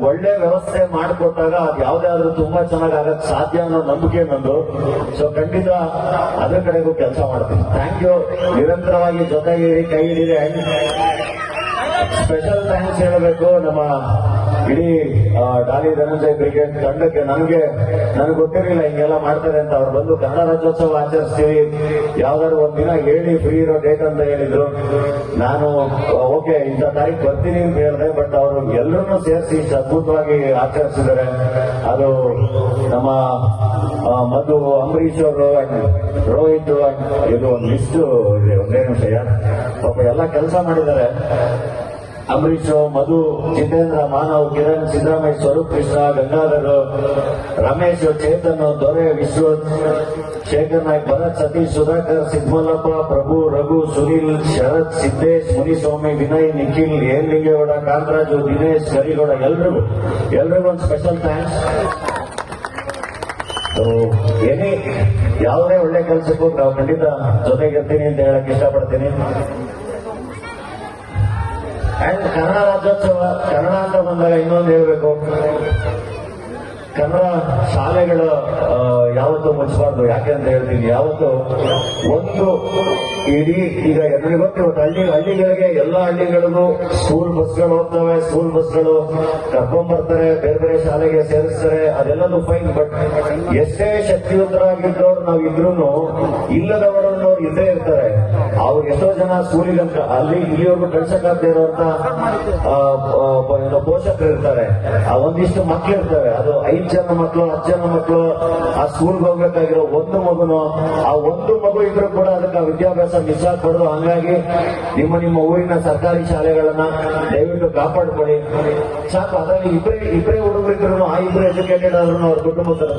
ಒಳ್ಳೆ ವ್ಯವಸ್ಥೆ ಮಾಡಿಕೊಟ್ಟಾಗ ಅದು ಯಾವುದೇ ಆದ್ರೂ ತುಂಬಾ ಚೆನ್ನಾಗಿ ಆಗಕ್ ಸಾಧ್ಯ ಅನ್ನೋ ನಂಬಿಕೆ ನಂದು. ಸೊ ಖಂಡಿತ ಅದ್ರ ಕಡೆಗೂ ಕೆಲಸ ಮಾಡ್ತೀನಿ. Thank you. ನಿರಂತರವಾಗಿ ಜೊತೆಗೆ ಕೈ ಹಿಡಿದೆ. ಸ್ಪೆಷಲ್ ಥ್ಯಾಂಕ್ಸ್ ಹೇಳಬೇಕು ನಮ್ಮ ಇಡೀ ಡಾಲಿ ಧನಂಜಯ ಬ್ರಿಗೇಡ್ ತಂಡಕ್ಕೆ. ನನಗೆ ಗೊತ್ತಿರಲಿಲ್ಲ ಹಿಂಗೆಲ್ಲ ಮಾಡ್ತಾರೆ ಅಂತ. ಅವ್ರು ಬಂದು ಕನ್ನಡ ರಾಜ್ಯೋತ್ಸವ ಆಚರಿಸ್ತೀವಿ, ಯಾವ್ದಾದ್ರು ಒಂದಿನ ಹೇಳಿ ಫ್ರೀ ಇರೋ ಡೇಟ್ ಅಂತ ಹೇಳಿದ್ರು. ನಾನು ಓಕೆ ಇಂಥ ತಾರೀಕು ಬರ್ತೀನಿ ಅಂತ ಹೇಳಿದೆ. ಬಟ್ ಅವರು ಎಲ್ಲರನ್ನೂ ಸೇರಿಸಿ ಅದ್ಭುತವಾಗಿ ಆಚರಿಸಿದ್ದಾರೆ. ಅದು ನಮ್ಮ ಮಧು, ಅಂಬರೀಶ್ ಅವರು, ರೋಹಿತ್, ಇದು ಒಂದು ಲಿಸ್ಟ್ ಇದೆ. ಒಂದೇ ನಿಮಿಷ, ಪಾಪ ಎಲ್ಲ ಕೆಲಸ ಮಾಡಿದ್ದಾರೆ. ಅಂಬರೀಶ್, ಮಧು, ಜಿತೇಂದ್ರ, ಮಾನವ್, ಕಿರಣ್, ಸಿದ್ದರಾಮಯ್ಯ, ಸ್ವರೂಪ್ ಕೃಷ್ಣ, ಗಂಗಾಧರ್, ರಮೇಶ್, ಚೇತನ್, ದೊರೆ, ವಿಶ್ವತ್, ಶೇಖರ್ ನಾಯ್ಕ್, ಭರತ್, ಸತೀಶ್, ಸುಧಾಕರ್, ಸಿದ್ಮಲ್ಲಪ್ಪ, ಪ್ರಭು, ರಘು, ಸುನೀಲ್, ಶರತ್, ಸಿದ್ದೇಶ್, ಮುನಿಸ್ವಾಮಿ, ವಿನಯ್, ನಿಖಿಲ್, ಏರ್ಲಿಂಗೇಗೌಡ, ಕಾಂತರಾಜು, ದಿನೇಶ್, ಕರಿಗೌಡ, ಎಲ್ರಿಗೂ ಒಂದು ಸ್ಪೆಷಲ್ ಥ್ಯಾಂಕ್ಸ್. ಏನೇ ಯಾವುದೇ ಒಳ್ಳೆ ಕೆಲಸಕ್ಕೂ ನಾವು ಖಂಡಿತ ಜೊತೆಗಿರ್ತೀನಿ ಅಂತ ಹೇಳಕ್ ಇಷ್ಟಪಡ್ತೀನಿ. ಅಂಡ್ ಕನ್ನಡ ರಾಜ್ಯೋತ್ಸವ, ಕನ್ನಡ ಅಂತ ಬಂದಾಗ ಇನ್ನೊಂದು ಹೇಳ್ಬೇಕು, ಕನ್ನಡ ಶಾಲೆಗಳು ಯಾವತ್ತೂ ಮುಚ್ಚಬಾರ್ದು. ಯಾಕೆ ಅಂತ ಹೇಳ್ತೀನಿ, ಯಾವತ್ತು ಒಂದು ಇಡೀ ಈಗ ಎಲ್ಲರಿಗೂ ಗೊತ್ತಿರುತ್ತೆ, ಹಳ್ಳಿಗಳಿಗೆ ಎಲ್ಲ ಹಳ್ಳಿಗಳಿಗೂ ಸ್ಕೂಲ್ ಬಸ್ಗಳು ಹೋಗ್ತವೆ. ಸ್ಕೂಲ್ ಬಸ್ಗಳು ಕರ್ಕೊಂಡ್ಬರ್ತಾರೆ, ಬೇರೆ ಬೇರೆ ಶಾಲೆಗೆ ಸೇರಿಸ್ತಾರೆ, ಅದೆಲ್ಲದು ಫೈನ್. ಬಟ್ ಎಷ್ಟೇ ಶಕ್ತಿಯುತರಾಗಿದ್ದವ್ರು ನಾವಿದ್ರೂ ಇಲ್ಲದವರನ್ನು ಇದ್ದೇ ಇರ್ತಾರೆ. ಅವ್ರು ಎಷ್ಟೋ ಜನ ಸ್ಕೂಲಿಗೆ ಇಲ್ಲಿವರೆಗೂ ಕಳ್ಸಕ್ಕಾಗದೇ ಇರುವಂತ ಪೋಷಕರು ಇರ್ತಾರೆ. ಒಂದಿಷ್ಟು ಮಕ್ಳು ಇರ್ತವೆ, ಅದು 5 ಜನ ಮಕ್ಕಳು, 10 ಜನ ಮಕ್ಕಳು ಆ ಸ್ಕೂಲ್ಗೆ ಹೋಗ್ಬೇಕಾಗಿರೋ ಒಂದು ಮಗುನು, ಆ ಒಂದು ಮಗು ಇದ್ರೂ ಕೂಡ ಅದಕ್ಕೆ ವಿದ್ಯಾಭ್ಯಾಸ ಮಿಸ್ ಆಗ್ಬಾರ್ದು. ಹಂಗಾಗಿ ನಿಮ್ಮ ಊರಿನ ಸರ್ಕಾರಿ ಶಾಲೆಗಳನ್ನ ದಯವಿಟ್ಟು ಕಾಪಾಡ್ಕೊಳ್ಳಿ. ಸಾಕು. ಅದರಲ್ಲಿ ಇಬ್ಬರೇ ಹುಡುಗರಿದ್ರು, ಆ ಇಬ್ಬರು ಎಜುಕೇಟೆಡ್ ಆದ್ರೂ ಅವ್ರ ಕುಟುಂಬದ